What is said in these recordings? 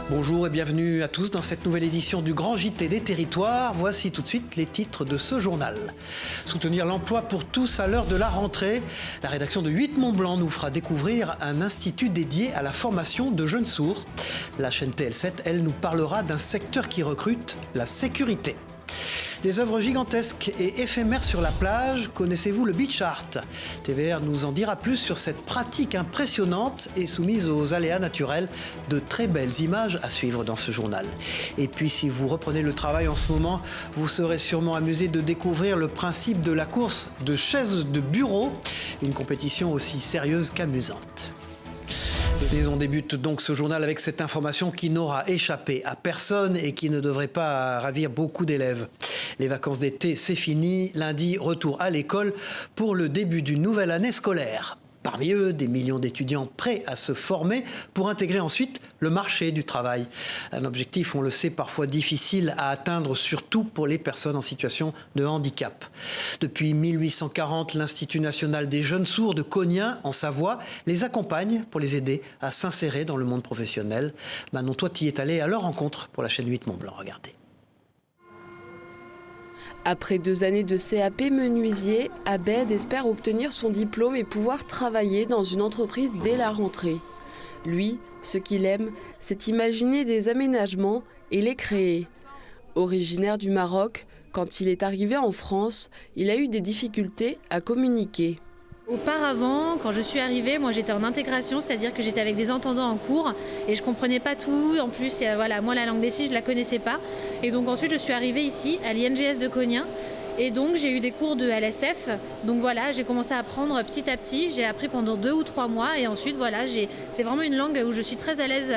Bonjour et bienvenue à tous dans cette nouvelle édition du Grand JT des Territoires. Voici tout de suite les titres de ce journal. Soutenir l'emploi pour tous à l'heure de la rentrée. La rédaction de 8 Mont-Blanc nous fera découvrir un institut dédié à la formation de jeunes sourds. La chaîne TL7, elle, nous parlera d'un secteur qui recrute, la sécurité. Des œuvres gigantesques et éphémères sur la plage. Connaissez-vous le beach art? TVR nous en dira plus sur cette pratique impressionnante et soumise aux aléas naturels. De très belles images à suivre dans ce journal. Et puis si vous reprenez le travail en ce moment, vous serez sûrement amusé de découvrir le principe de la course de chaises de bureau. Une compétition aussi sérieuse qu'amusante. Et on débute donc ce journal avec cette information qui n'aura échappé à personne et qui ne devrait pas ravir beaucoup d'élèves. Les vacances d'été, c'est fini. Lundi, retour à l'école pour le début d'une nouvelle année scolaire. Parmi eux, des millions d'étudiants prêts à se former pour intégrer ensuite le marché du travail. Un objectif, on le sait, parfois difficile à atteindre, surtout pour les personnes en situation de handicap. Depuis 1840, l'Institut national des jeunes sourds de Cognin, en Savoie, les accompagne pour les aider à s'insérer dans le monde professionnel. Manon, toi, tu y es allé à leur rencontre pour la chaîne 8 Mont-Blanc. Regardez. Après 2 années de CAP menuisier, Abed espère obtenir son diplôme et pouvoir travailler dans une entreprise dès la rentrée. Lui, ce qu'il aime, c'est imaginer des aménagements et les créer. Originaire du Maroc, quand il est arrivé en France, il a eu des difficultés à communiquer. Auparavant, quand je suis arrivée, moi j'étais en intégration, c'est-à-dire que j'étais avec des entendants en cours et je comprenais pas tout. En plus, voilà, moi la langue des signes, je la connaissais pas. Et donc ensuite, je suis arrivée ici à l'INGS de Cognin. Et donc j'ai eu des cours de LSF. Donc voilà, j'ai commencé à apprendre petit à petit. J'ai appris pendant 2 ou 3 mois et ensuite voilà, c'est vraiment une langue où je suis très à l'aise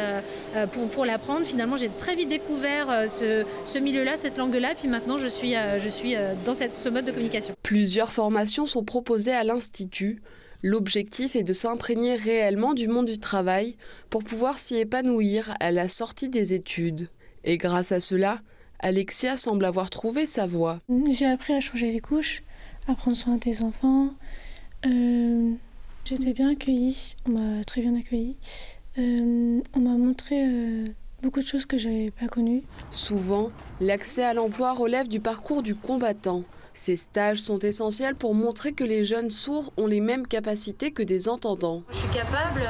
pour l'apprendre. Finalement, j'ai très vite découvert ce milieu-là, cette langue-là. Puis maintenant, je suis dans ce mode de communication. Plusieurs formations sont proposées à l'Institut. L'objectif est de s'imprégner réellement du monde du travail pour pouvoir s'y épanouir à la sortie des études. Et grâce à cela, Alexia semble avoir trouvé sa voie. J'ai appris à changer les couches, à prendre soin des enfants. J'étais bien accueillie, on m'a très bien accueillie. On m'a montré beaucoup de choses que je n'avais pas connues. Souvent, l'accès à l'emploi relève du parcours du combattant. Ces stages sont essentiels pour montrer que les jeunes sourds ont les mêmes capacités que des entendants. Je suis capable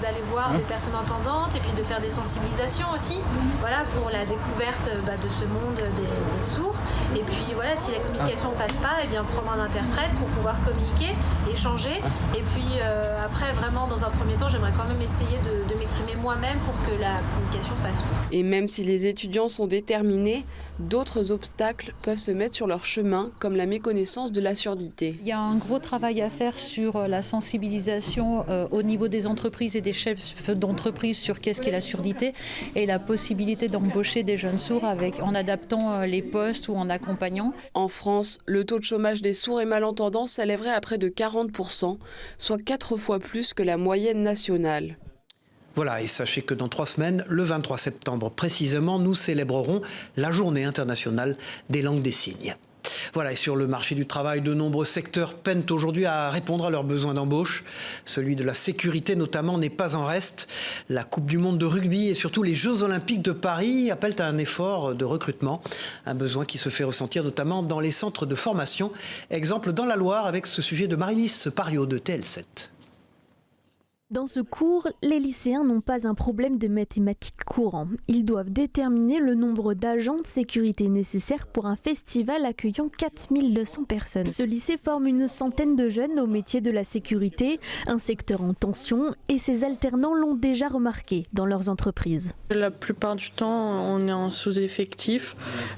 d'aller voir des personnes entendantes et puis de faire des sensibilisations aussi, voilà, pour la découverte de ce monde des sourds. Et puis voilà, si la communication ne passe pas, eh bien prendre un interprète pour pouvoir communiquer, échanger. Et puis après, vraiment, dans un premier temps, j'aimerais quand même essayer de m'exprimer moi-même pour que la communication passe. Et même si les étudiants sont déterminés, d'autres obstacles peuvent se mettre sur leur chemin, comme la méconnaissance de la surdité. Il y a un gros travail à faire sur la sensibilisation au niveau des entreprises et des chefs d'entreprise sur qu'est-ce qu'est la surdité et la possibilité d'embaucher des jeunes sourds en adaptant les postes ou en accompagnant. En France, le taux de chômage des sourds et malentendants s'élèverait à près de 40%, soit 4 fois plus que la moyenne nationale. Voilà, et sachez que dans 3 semaines, le 23 septembre précisément, nous célébrerons la Journée internationale des langues des signes. Voilà, et sur le marché du travail, de nombreux secteurs peinent aujourd'hui à répondre à leurs besoins d'embauche. Celui de la sécurité notamment n'est pas en reste. La Coupe du monde de rugby et surtout les Jeux olympiques de Paris appellent à un effort de recrutement. Un besoin qui se fait ressentir notamment dans les centres de formation. Exemple dans la Loire avec ce sujet de Marie-Lise Pariot de TL7. Dans ce cours, les lycéens n'ont pas un problème de mathématiques courant. Ils doivent déterminer le nombre d'agents de sécurité nécessaires pour un festival accueillant 4200 personnes. Ce lycée forme une centaine de jeunes au métier de la sécurité, un secteur en tension, et ces alternants l'ont déjà remarqué dans leurs entreprises. La plupart du temps, on est en sous-effectif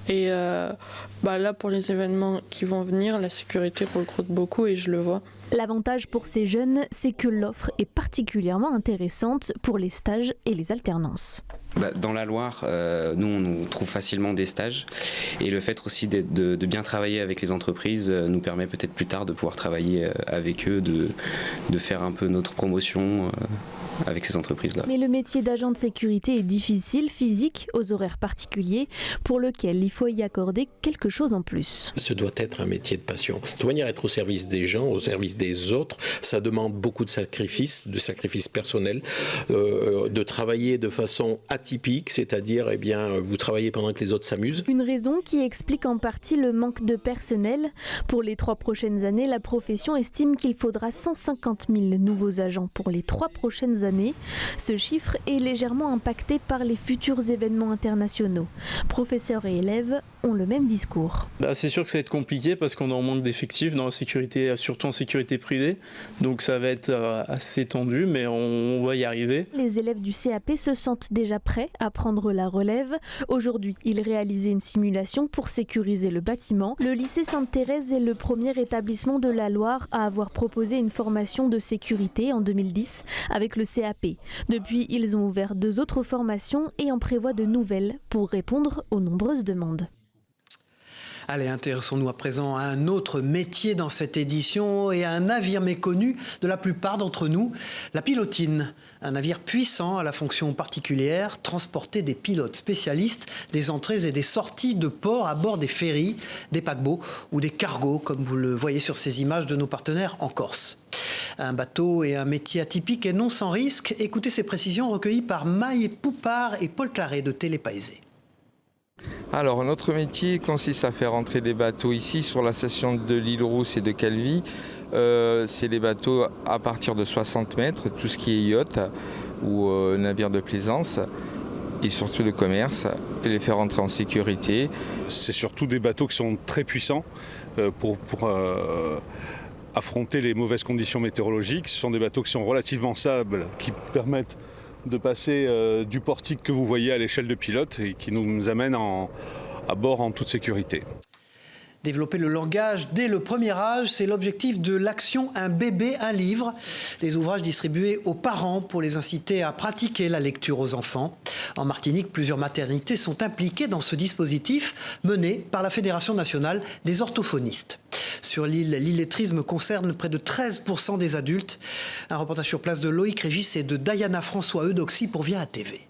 et là, pour les événements qui vont venir, la sécurité recrute beaucoup et je le vois. L'avantage pour ces jeunes, c'est que l'offre est particulièrement intéressante pour les stages et les alternances. Dans la Loire, nous trouve facilement des stages et le fait aussi de bien travailler avec les entreprises nous permet peut-être plus tard de pouvoir travailler avec eux, de faire un peu notre promotion. avec ces entreprises-là. Mais le métier d'agent de sécurité est difficile, physique, aux horaires particuliers, pour lequel il faut y accorder quelque chose en plus. Ce doit être un métier de passion. De toute manière, être au service des gens, au service des autres, ça demande beaucoup de sacrifices personnels, de travailler de façon atypique, c'est-à-dire vous travaillez pendant que les autres s'amusent. Une raison qui explique en partie le manque de personnel. Pour les 3 prochaines années, la profession estime qu'il faudra 150 000 nouveaux agents pour les 3 prochaines années. Ce chiffre est légèrement impacté par les futurs événements internationaux. Professeurs et élèves ont le même discours. C'est sûr que ça va être compliqué parce qu'on est en manque d'effectifs dans la sécurité, surtout en sécurité privée. Donc ça va être assez tendu, mais on va y arriver. Les élèves du CAP se sentent déjà prêts à prendre la relève. Aujourd'hui, ils réalisaient une simulation pour sécuriser le bâtiment. Le lycée Sainte-Thérèse est le premier établissement de la Loire à avoir proposé une formation de sécurité en 2010 avec le CAP. Depuis, ils ont ouvert 2 autres formations et en prévoient de nouvelles pour répondre aux nombreuses demandes. Allez, intéressons-nous à présent à un autre métier dans cette édition et à un navire méconnu de la plupart d'entre nous, la pilotine. Un navire puissant à la fonction particulière, transporter des pilotes spécialistes des entrées et des sorties de port à bord des ferries, des paquebots ou des cargos, comme vous le voyez sur ces images de nos partenaires en Corse. Un bateau et un métier atypique et non sans risque. Écoutez ces précisions recueillies par Maï Poupard et Paul Claret de Télépaésé. Alors, notre métier consiste à faire entrer des bateaux ici sur la station de l'île Rousse et de Calvi. C'est des bateaux à partir de 60 mètres, tout ce qui est yacht ou navire de plaisance et surtout de commerce, et les faire entrer en sécurité. C'est surtout des bateaux qui sont très puissants pour affronter les mauvaises conditions météorologiques. Ce sont des bateaux qui sont relativement stables, qui permettent de passer du portique que vous voyez à l'échelle de pilote et qui nous amène à bord en toute sécurité. Développer le langage dès le premier âge, c'est l'objectif de l'action Un bébé, un livre. Des ouvrages distribués aux parents pour les inciter à pratiquer la lecture aux enfants. En Martinique, plusieurs maternités sont impliquées dans ce dispositif mené par la Fédération nationale des orthophonistes. Sur l'île, l'illettrisme concerne près de 13% des adultes. Un reportage sur place de Loïc Régis et de Diana François Eudoxie pour Via TV.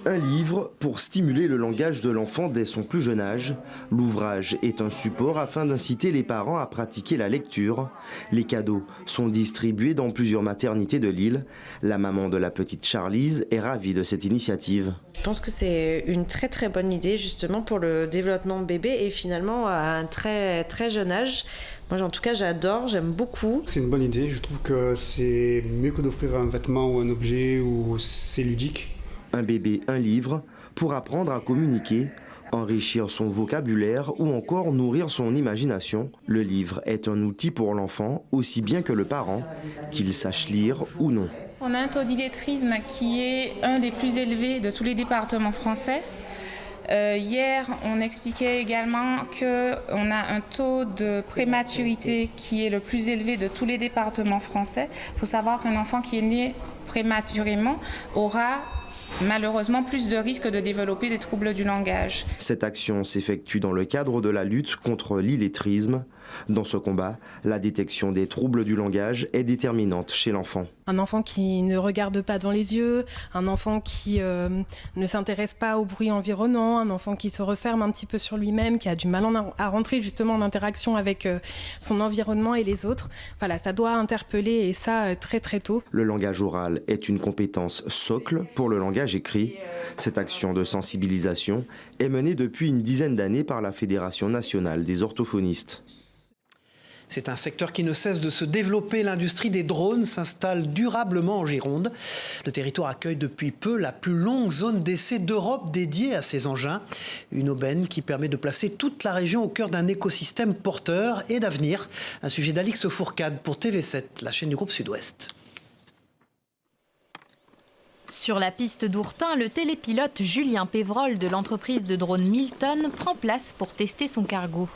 Un livre pour stimuler le langage de l'enfant dès son plus jeune âge. L'ouvrage est un support afin d'inciter les parents à pratiquer la lecture. Les cadeaux sont distribués dans plusieurs maternités de l'île. La maman de la petite Charlize est ravie de cette initiative. Je pense que c'est une très très bonne idée justement pour le développement de bébé et finalement à un très très jeune âge. Moi en tout cas j'adore, j'aime beaucoup. C'est une bonne idée, je trouve que c'est mieux que d'offrir un vêtement ou un objet où c'est ludique. Un bébé, un livre, pour apprendre à communiquer, enrichir son vocabulaire ou encore nourrir son imagination. Le livre est un outil pour l'enfant, aussi bien que le parent, qu'il sache lire ou non. On a un taux d'illettrisme qui est un des plus élevés de tous les départements français. Hier, on expliquait également qu'on a un taux de prématurité qui est le plus élevé de tous les départements français. Il faut savoir qu'un enfant qui est né prématurément aura malheureusement plus de risques de développer des troubles du langage. Cette action s'effectue dans le cadre de la lutte contre l'illettrisme. Dans ce combat, la détection des troubles du langage est déterminante chez l'enfant. Un enfant qui ne regarde pas dans les yeux, un enfant qui ne s'intéresse pas au bruit environnant, un enfant qui se referme un petit peu sur lui-même, qui a du mal à rentrer justement en interaction avec son environnement et les autres. Voilà, ça doit interpeller et ça très très tôt. Le langage oral est une compétence socle pour le langage écrit. Cette action de sensibilisation est menée depuis une dizaine d'années par la Fédération nationale des orthophonistes. C'est un secteur qui ne cesse de se développer. L'industrie des drones s'installe durablement en Gironde. Le territoire accueille depuis peu la plus longue zone d'essai d'Europe dédiée à ces engins. Une aubaine qui permet de placer toute la région au cœur d'un écosystème porteur et d'avenir. Un sujet d'Alix Fourcade pour TV7, la chaîne du groupe Sud-Ouest. Sur la piste d'Ourtin, le télépilote Julien Pévrol de l'entreprise de drones Milton prend place pour tester son cargo.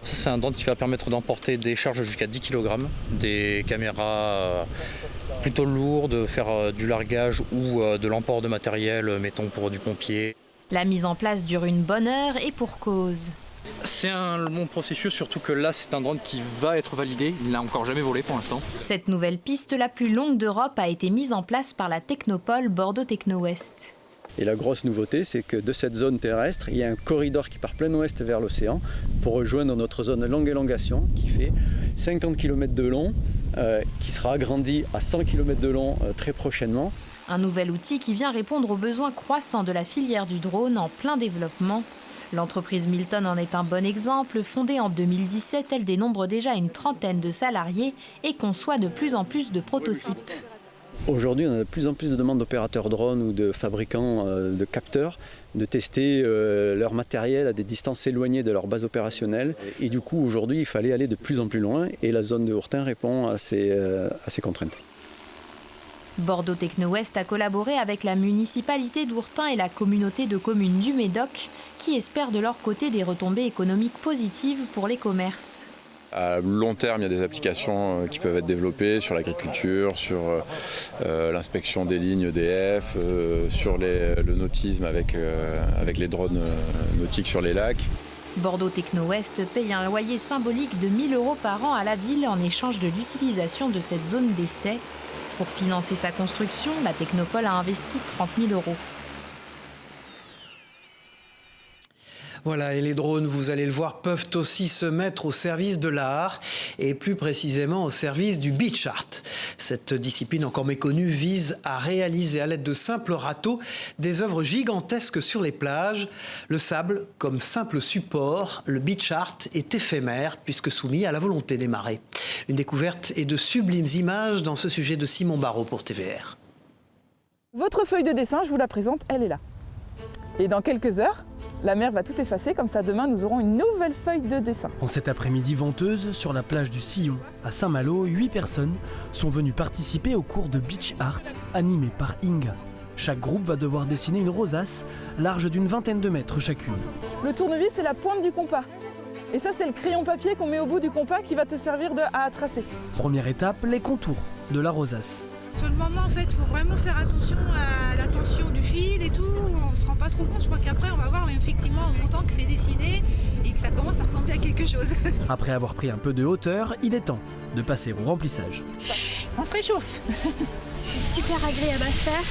C'est un drone qui va permettre d'emporter des charges jusqu'à 10 kg, des caméras plutôt lourdes, faire du largage ou de l'emport de matériel, mettons pour du pompier. La mise en place dure une bonne heure et pour cause. C'est un long processus, surtout que là c'est un drone qui va être validé, il n'a encore jamais volé pour l'instant. Cette nouvelle piste la plus longue d'Europe a été mise en place par la technopole Bordeaux Techno-Ouest. Et la grosse nouveauté, c'est que de cette zone terrestre, il y a un corridor qui part plein ouest vers l'océan pour rejoindre notre zone longue élongation qui fait 50 km de long, qui sera agrandi à 100 km de long très prochainement. Un nouvel outil qui vient répondre aux besoins croissants de la filière du drone en plein développement. L'entreprise Milton en est un bon exemple. Fondée en 2017, elle dénombre déjà une trentaine de salariés et conçoit de plus en plus de prototypes. Aujourd'hui, on a de plus en plus de demandes d'opérateurs drones ou de fabricants de capteurs de tester leur matériel à des distances éloignées de leur base opérationnelle. Et du coup, aujourd'hui, il fallait aller de plus en plus loin et la zone de Hourtin répond à ces contraintes. Bordeaux Techno-Ouest a collaboré avec la municipalité d'Hourtin et la communauté de communes du Médoc qui espèrent de leur côté des retombées économiques positives pour les commerces. À long terme, il y a des applications qui peuvent être développées sur l'agriculture, sur l'inspection des lignes EDF, sur le nautisme avec les drones nautiques sur les lacs. Bordeaux Techno-Ouest paye un loyer symbolique de 1 000 € par an à la ville en échange de l'utilisation de cette zone d'essai. Pour financer sa construction, la Technopole a investi 30 000 €. Voilà, et les drones, vous allez le voir, peuvent aussi se mettre au service de l'art et plus précisément au service du beach art. Cette discipline encore méconnue vise à réaliser à l'aide de simples râteaux des œuvres gigantesques sur les plages. Le sable, comme simple support, le beach art est éphémère puisque soumis à la volonté des marées. Une découverte et de sublimes images dans ce sujet de Simon Barraud pour TVR. Votre feuille de dessin, je vous la présente, elle est là. Et dans quelques heures, la mer va tout effacer, comme ça demain nous aurons une nouvelle feuille de dessin. En cette après-midi venteuse, sur la plage du Sillon, à Saint-Malo, 8 personnes sont venues participer au cours de Beach Art, animé par Inga. Chaque groupe va devoir dessiner une rosace, large d'une vingtaine de mètres chacune. Le tournevis, c'est la pointe du compas. Et ça, c'est le crayon papier qu'on met au bout du compas qui va te servir à tracer. Première étape, les contours de la rosace. Sur le moment, en fait, il faut vraiment faire attention à la tension du fil et tout. On ne se rend pas trop compte. Je crois qu'après, on va voir effectivement en montant que c'est dessiné et que ça commence à ressembler à quelque chose. Après avoir pris un peu de hauteur, il est temps de passer au remplissage. On se réchauffe. C'est super agréable à faire.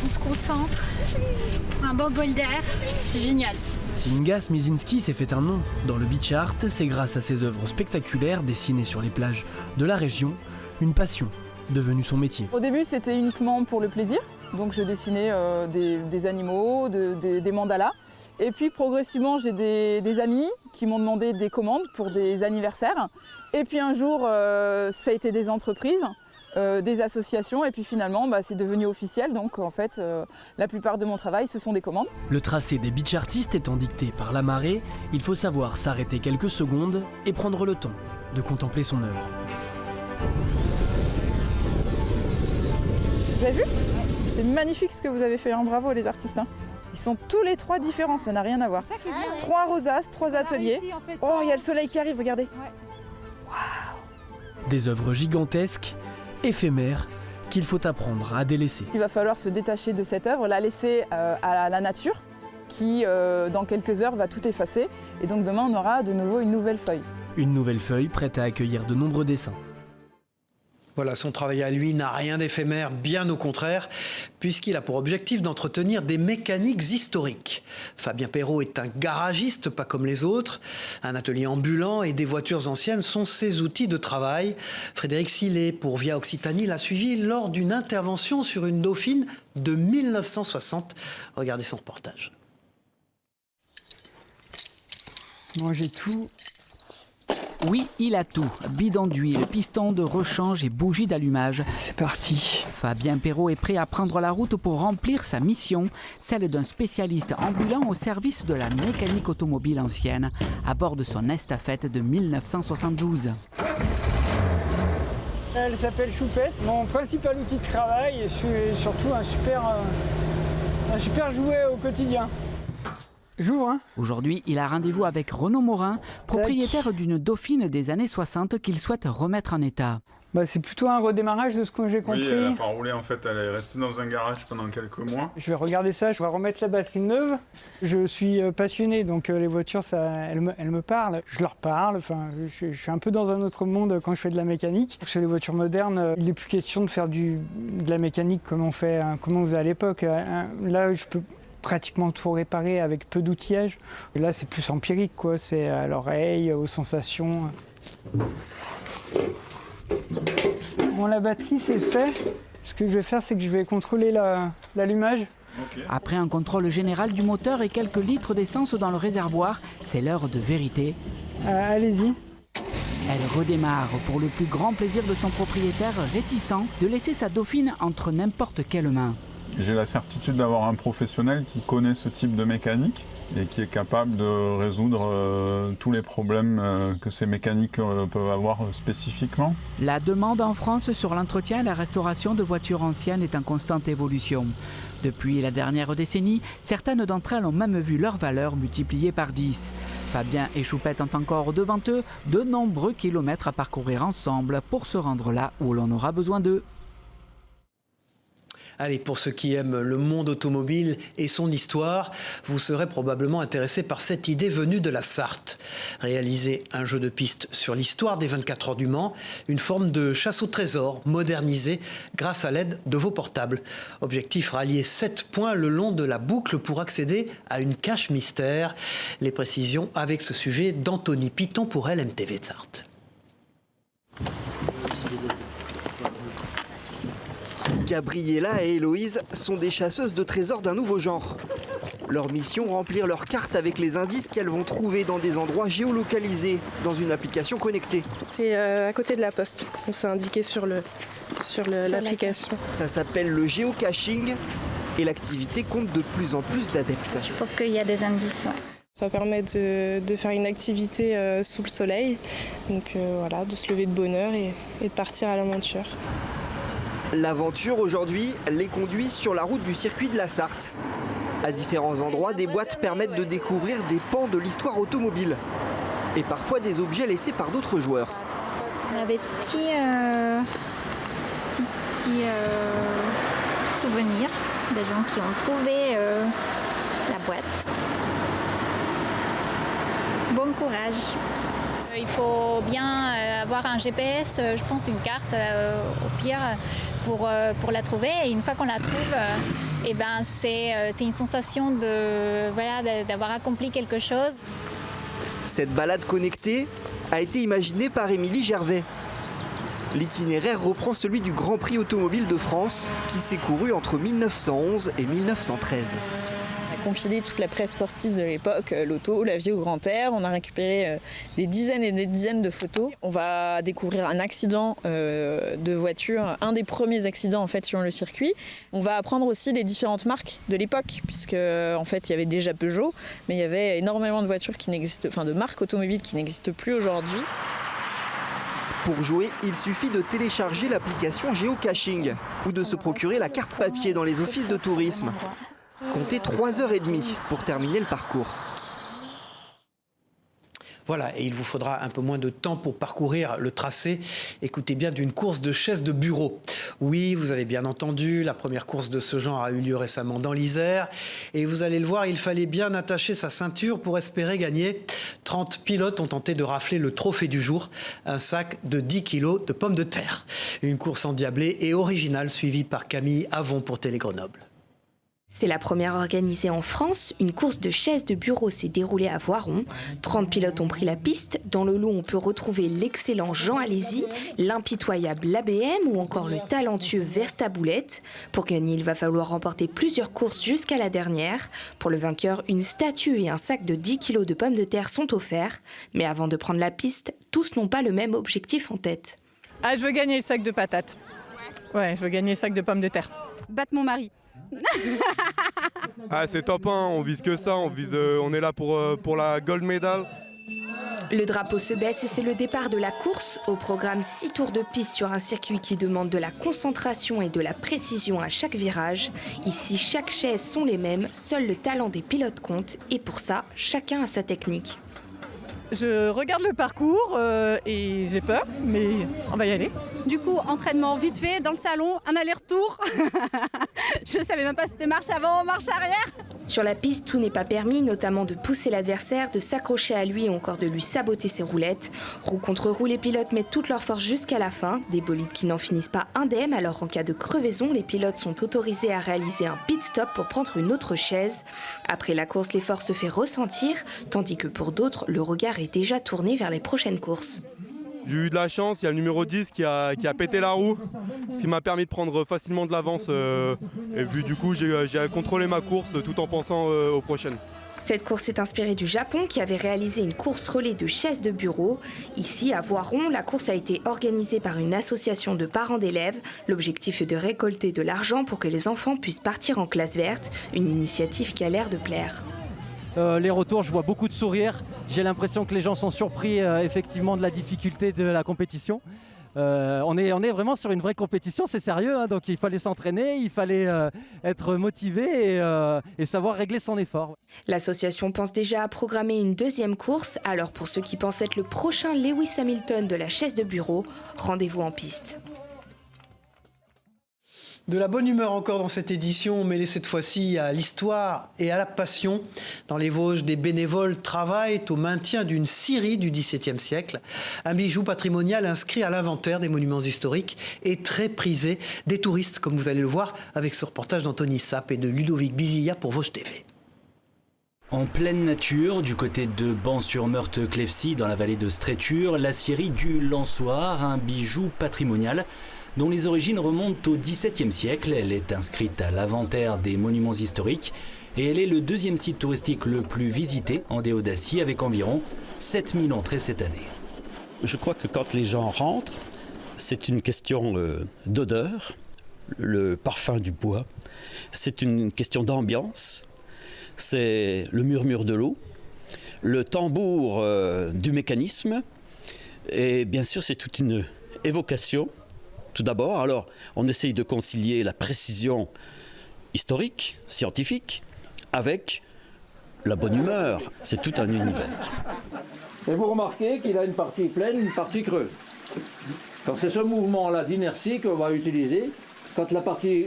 On se concentre. On prend un bon bol d'air. C'est génial. Si Inga Smizinski s'est fait un nom dans le beach art, c'est grâce à ses œuvres spectaculaires dessinées sur les plages de la région. Une passion devenue son métier. Au début, c'était uniquement pour le plaisir. Donc je dessinais des animaux, des mandalas. Et puis progressivement, j'ai des amis qui m'ont demandé des commandes pour des anniversaires. Et puis un jour, ça a été des entreprises, des associations. Et puis finalement, c'est devenu officiel. Donc en fait, la plupart de mon travail, ce sont des commandes. Le tracé des beach artistes étant dicté par la marée, il faut savoir s'arrêter quelques secondes et prendre le temps de contempler son œuvre. Vous avez vu ? C'est magnifique ce que vous avez fait, hein. Bravo les artistes. Hein. Ils sont tous les trois différents, ça n'a rien à voir. 3 rosaces, 3 ateliers. Réussi, en fait, oh, il y a le soleil qui arrive, regardez. Ouais. Wow. Des œuvres gigantesques, éphémères, qu'il faut apprendre à délaisser. Il va falloir se détacher de cette œuvre, la laisser à la nature, qui dans quelques heures va tout effacer. Et donc demain, on aura de nouveau une nouvelle feuille. Une nouvelle feuille prête à accueillir de nombreux dessins. Voilà, son travail à lui n'a rien d'éphémère, bien au contraire, puisqu'il a pour objectif d'entretenir des mécaniques historiques. Fabien Perrault est un garagiste, pas comme les autres. Un atelier ambulant et des voitures anciennes sont ses outils de travail. Frédéric Sillet, pour Via Occitanie, l'a suivi lors d'une intervention sur une Dauphine de 1960. Regardez son reportage. Moi, j'ai tout. Oui, il a tout. Bidon d'huile, piston de rechange et bougie d'allumage. C'est parti. Fabien Perrault est prêt à prendre la route pour remplir sa mission, celle d'un spécialiste ambulant au service de la mécanique automobile ancienne, à bord de son estafette de 1972. Elle s'appelle Choupette. Mon principal outil de travail et surtout un super jouet au quotidien. J'ouvre, hein. Aujourd'hui, il a rendez-vous avec Renaud Morin, propriétaire d'une Dauphine des années 60 qu'il souhaite remettre en état. C'est plutôt un redémarrage de ce que j'ai compris. Oui, elle n'a pas roulé en fait, elle est restée dans un garage pendant quelques mois. Je vais regarder ça, je vais remettre la batterie neuve. Je suis passionné, donc les voitures, elles me parlent. Je leur parle, je suis un peu dans un autre monde quand je fais de la mécanique. Sur les voitures modernes, il n'est plus question de faire de la mécanique comme on faisait à l'époque. Là, je peux pratiquement tout réparer avec peu d'outillage. Et là, c'est plus empirique, quoi. C'est à l'oreille, aux sensations. Bon, la batterie, c'est fait. Ce que je vais faire, c'est que je vais contrôler l'allumage. Après un contrôle général du moteur et quelques litres d'essence dans le réservoir, c'est l'heure de vérité. Allez-y. Elle redémarre pour le plus grand plaisir de son propriétaire réticent de laisser sa Dauphine entre n'importe quelle main. J'ai la certitude d'avoir un professionnel qui connaît ce type de mécanique et qui est capable de résoudre tous les problèmes que ces mécaniques peuvent avoir spécifiquement. La demande en France sur l'entretien et la restauration de voitures anciennes est en constante évolution. Depuis la dernière décennie, certaines d'entre elles ont même vu leur valeur multipliée par 10. Fabien et Choupette ont encore devant eux de nombreux kilomètres à parcourir ensemble pour se rendre là où l'on aura besoin d'eux. Allez, pour ceux qui aiment le monde automobile et son histoire, vous serez probablement intéressés par cette idée venue de la Sarthe. Réaliser un jeu de piste sur l'histoire des 24 heures du Mans, une forme de chasse au trésor modernisée grâce à l'aide de vos portables. Objectif, rallier 7 points le long de la boucle pour accéder à une cache mystère. Les précisions avec ce sujet d'Anthony Piton pour LMTV de Sarthe. Gabriella et Héloïse sont des chasseuses de trésors d'un nouveau genre. Leur mission, remplir leurs cartes avec les indices qu'elles vont trouver dans des endroits géolocalisés, dans une application connectée. C'est à côté de la poste, c'est indiqué sur l'application. Ça s'appelle le géocaching et l'activité compte de plus en plus d'adeptes. Je pense qu'il y a des indices. Ça permet de faire une activité sous le soleil, donc voilà, de se lever de bonne heure et de partir à l'aventure. L'aventure aujourd'hui les conduit sur la route du circuit de la Sarthe. À différents endroits, des boîtes permettent de découvrir des pans de l'histoire automobile et parfois des objets laissés par d'autres joueurs. On a des petits souvenirs des gens qui ont trouvé la boîte. Bon courage. Il faut bien avoir un GPS, je pense une carte au pire pour la trouver. Et une fois qu'on la trouve, c'est une sensation d'avoir accompli quelque chose. Cette balade connectée a été imaginée par Émilie Gervais. L'itinéraire reprend celui du Grand Prix automobile de France qui s'est couru entre 1911 et 1913. Compilé toute la presse sportive de l'époque, l'auto, la vie au grand air. On a récupéré des dizaines et des dizaines de photos. On va découvrir un accident de voiture, un des premiers accidents en fait sur le circuit. On va apprendre aussi les différentes marques de l'époque, puisque en fait il y avait déjà Peugeot, mais il y avait énormément de voitures de marques automobiles qui n'existent plus aujourd'hui. Pour jouer, il suffit de télécharger l'application géocaching ou de se procurer la carte papier dans les offices de tourisme. Comptez 3h30 pour terminer le parcours. Voilà, et il vous faudra un peu moins de temps pour parcourir le tracé. Écoutez bien, d'une course de chaises de bureau. Oui, vous avez bien entendu, la première course de ce genre a eu lieu récemment dans l'Isère. Et vous allez le voir, il fallait bien attacher sa ceinture pour espérer gagner. 30 pilotes ont tenté de rafler le trophée du jour, un sac de 10 kilos de pommes de terre. Une course endiablée et originale suivie par Camille Avon pour Télé Grenoble. C'est la première organisée en France. Une course de chaises de bureau s'est déroulée à Voiron. 30 pilotes ont pris la piste. Dans le lot, on peut retrouver l'excellent Jean Alési, l'impitoyable l'ABM ou encore le talentueux Verstaboulette. Pour gagner, il va falloir remporter plusieurs courses jusqu'à la dernière. Pour le vainqueur, une statue et un sac de 10 kilos de pommes de terre sont offerts. Mais avant de prendre la piste, tous n'ont pas le même objectif en tête. Ah, je veux gagner le sac de patates. Ouais, je veux gagner le sac de pommes de terre. Battre mon mari. Ah, c'est top 1, on vise que ça, on est là pour la gold medal. Le drapeau se baisse et c'est le départ de la course. Au programme 6 tours de piste sur un circuit qui demande de la concentration et de la précision à chaque virage. Ici, chaque chaise sont les mêmes, seul le talent des pilotes compte et pour ça, chacun a sa technique. Je regarde le parcours et j'ai peur, mais on va y aller. Du coup, entraînement vite fait dans le salon, un aller-retour. Je ne savais même pas si c'était marche avant ou marche arrière. Sur la piste, tout n'est pas permis, notamment de pousser l'adversaire, de s'accrocher à lui ou encore de lui saboter ses roulettes. Roue contre roue, les pilotes mettent toute leur force jusqu'à la fin. Des bolides qui n'en finissent pas indemnes, alors en cas de crevaison, les pilotes sont autorisés à réaliser un pit stop pour prendre une autre chaise. Après la course, l'effort se fait ressentir, tandis que pour d'autres, le regard est déjà tourné vers les prochaines courses. J'ai eu de la chance, il y a le numéro 10 qui a pété la roue, ce qui m'a permis de prendre facilement de l'avance. Et puis du coup, j'ai contrôlé ma course tout en pensant aux prochaines. Cette course est inspirée du Japon qui avait réalisé une course relais de chaises de bureau. Ici, à Voiron, la course a été organisée par une association de parents d'élèves. L'objectif est de récolter de l'argent pour que les enfants puissent partir en classe verte, une initiative qui a l'air de plaire. Les retours, je vois beaucoup de sourires. J'ai l'impression que les gens sont surpris effectivement de la difficulté de la compétition. On est vraiment sur une vraie compétition, c'est sérieux, hein, donc il fallait s'entraîner, il fallait être motivé et savoir régler son effort. L'association pense déjà à programmer une deuxième course, alors pour ceux qui pensent être le prochain Lewis Hamilton de la chaise de bureau, rendez-vous en piste. De la bonne humeur encore dans cette édition, mêlée cette fois-ci à l'histoire et à la passion. Dans les Vosges, des bénévoles travaillent au maintien d'une scierie du XVIIe siècle. Un bijou patrimonial inscrit à l'inventaire des monuments historiques et très prisé des touristes, comme vous allez le voir avec ce reportage d'Anthony Sapp et de Ludovic Bizilla pour Vosges TV. En pleine nature, du côté de Ban-sur-Meurthe-Clefcy, dans la vallée de Stréture, la scierie du Lançoir, un bijou patrimonial dont les origines remontent au XVIIe siècle. Elle est inscrite à l'inventaire des monuments historiques et elle est le deuxième site touristique le plus visité en Déodacie avec environ 7000 entrées cette année. Je crois que quand les gens rentrent, c'est une question d'odeur, le parfum du bois, c'est une question d'ambiance, c'est le murmure de l'eau, le tambour du mécanisme et bien sûr c'est toute une évocation. Tout d'abord, alors, on essaye de concilier la précision historique, scientifique, avec la bonne humeur. C'est tout un univers. Et vous remarquez qu'il a une partie pleine, une partie creuse. Donc c'est ce mouvement-là d'inertie qu'on va utiliser. Quand la partie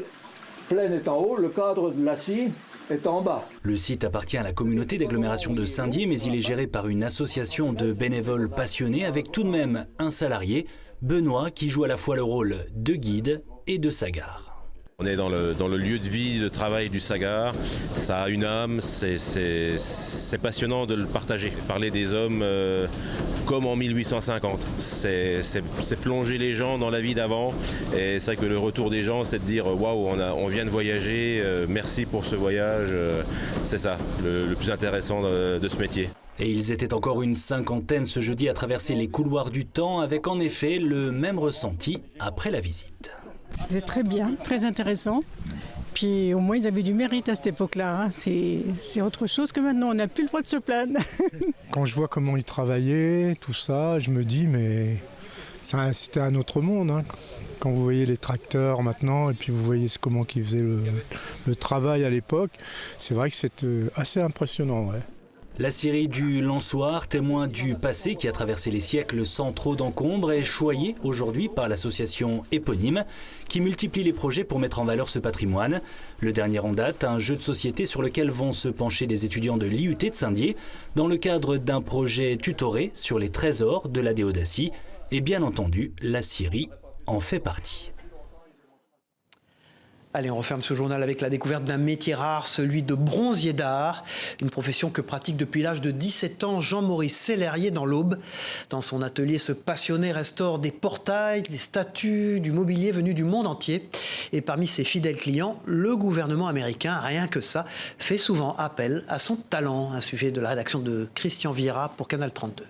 pleine est en haut, le cadre de la scie est en bas. Le site appartient à la communauté d'agglomération de Saint-Dié, mais il est géré par une association de bénévoles passionnés avec tout de même un salarié, Benoît, qui joue à la fois le rôle de guide et de sagard. On est dans le lieu de vie, de travail du sagard. Ça a une âme, c'est passionnant de le partager. Parler des hommes comme en 1850. C'est plonger les gens dans la vie d'avant. Et c'est vrai que le retour des gens, c'est de dire waouh, on vient de voyager, merci pour ce voyage. C'est ça, le plus intéressant de ce métier. Et ils étaient encore une cinquantaine ce jeudi à traverser les couloirs du temps avec en effet le même ressenti après la visite. C'était très bien, très intéressant. Puis au moins ils avaient du mérite à cette époque-là. Hein. C'est autre chose que maintenant, on n'a plus le droit de se plaindre. Quand je vois comment ils travaillaient, tout ça, je me dis mais c'était un autre monde. Hein. Quand vous voyez les tracteurs maintenant et puis vous voyez comment ils faisaient le travail à l'époque, c'est vrai que c'est assez impressionnant. Ouais. La scierie du Lançoir, témoin du passé qui a traversé les siècles sans trop d'encombre, est choyée aujourd'hui par l'association éponyme qui multiplie les projets pour mettre en valeur ce patrimoine. Le dernier en date, un jeu de société sur lequel vont se pencher des étudiants de l'IUT de Saint-Dié dans le cadre d'un projet tutoré sur les trésors de la Déodacie. Et bien entendu, la scierie en fait partie. Allez, on referme ce journal avec la découverte d'un métier rare, celui de bronzier d'art, une profession que pratique depuis l'âge de 17 ans Jean-Maurice Sellerier dans l'Aube. Dans son atelier, ce passionné restaure des portails, des statues, du mobilier venu du monde entier. Et parmi ses fidèles clients, le gouvernement américain, rien que ça, fait souvent appel à son talent. Un sujet de la rédaction de Christian Vira pour Canal 32.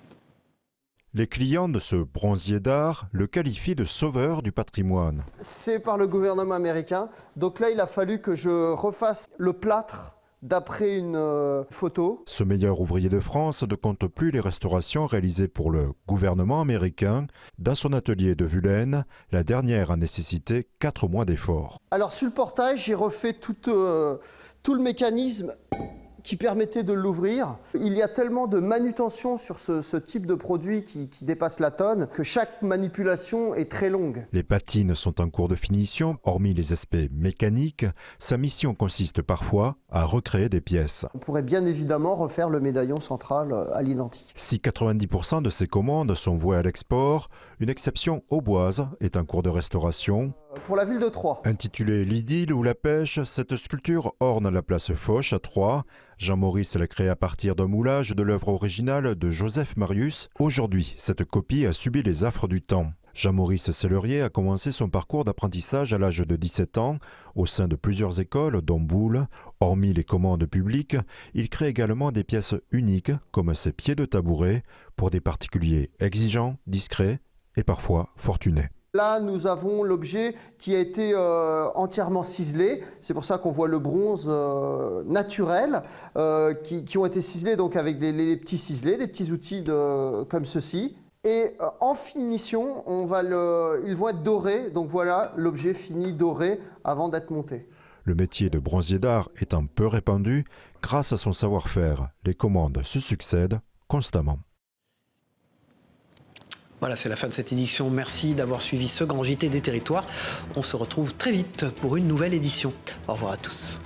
Les clients de ce bronzier d'art le qualifient de sauveur du patrimoine. C'est par le gouvernement américain. Donc là, il a fallu que je refasse le plâtre d'après une photo. Ce meilleur ouvrier de France ne compte plus les restaurations réalisées pour le gouvernement américain. Dans son atelier de Vulaine, la dernière a nécessité 4 mois d'efforts. Alors sur le portail, j'ai refait tout le mécanisme qui permettait de l'ouvrir. Il y a tellement de manutention sur ce type de produit qui dépasse la tonne que chaque manipulation est très longue. Les patines sont en cours de finition. Hormis les aspects mécaniques, sa mission consiste parfois à recréer des pièces. On pourrait bien évidemment refaire le médaillon central à l'identique. Si 90% de ces commandes sont vouées à l'export, une exception auboise est en cours de restauration. Pour la ville de Troyes. Intitulée L'idylle ou la pêche, cette sculpture orne la place Foch à Troyes. Jean-Maurice l'a créée à partir d'un moulage de l'œuvre originale de Joseph Marius. Aujourd'hui, cette copie a subi les affres du temps. Jean-Maurice Sellerier a commencé son parcours d'apprentissage à l'âge de 17 ans au sein de plusieurs écoles, dont Boulle. Hormis les commandes publiques, il crée également des pièces uniques, comme ces pieds de tabouret, pour des particuliers exigeants, discrets et parfois fortunés. Là, nous avons l'objet qui a été entièrement ciselé. C'est pour ça qu'on voit le bronze naturel qui ont été ciselés donc avec les petits ciselés, des petits outils comme ceci. Et en finition, ils vont être dorés. Donc voilà, l'objet fini doré avant d'être monté. Le métier de bronzier d'art étant peu répandu, grâce à son savoir-faire, les commandes se succèdent constamment. Voilà, c'est la fin de cette édition. Merci d'avoir suivi ce grand JT des territoires. On se retrouve très vite pour une nouvelle édition. Au revoir à tous.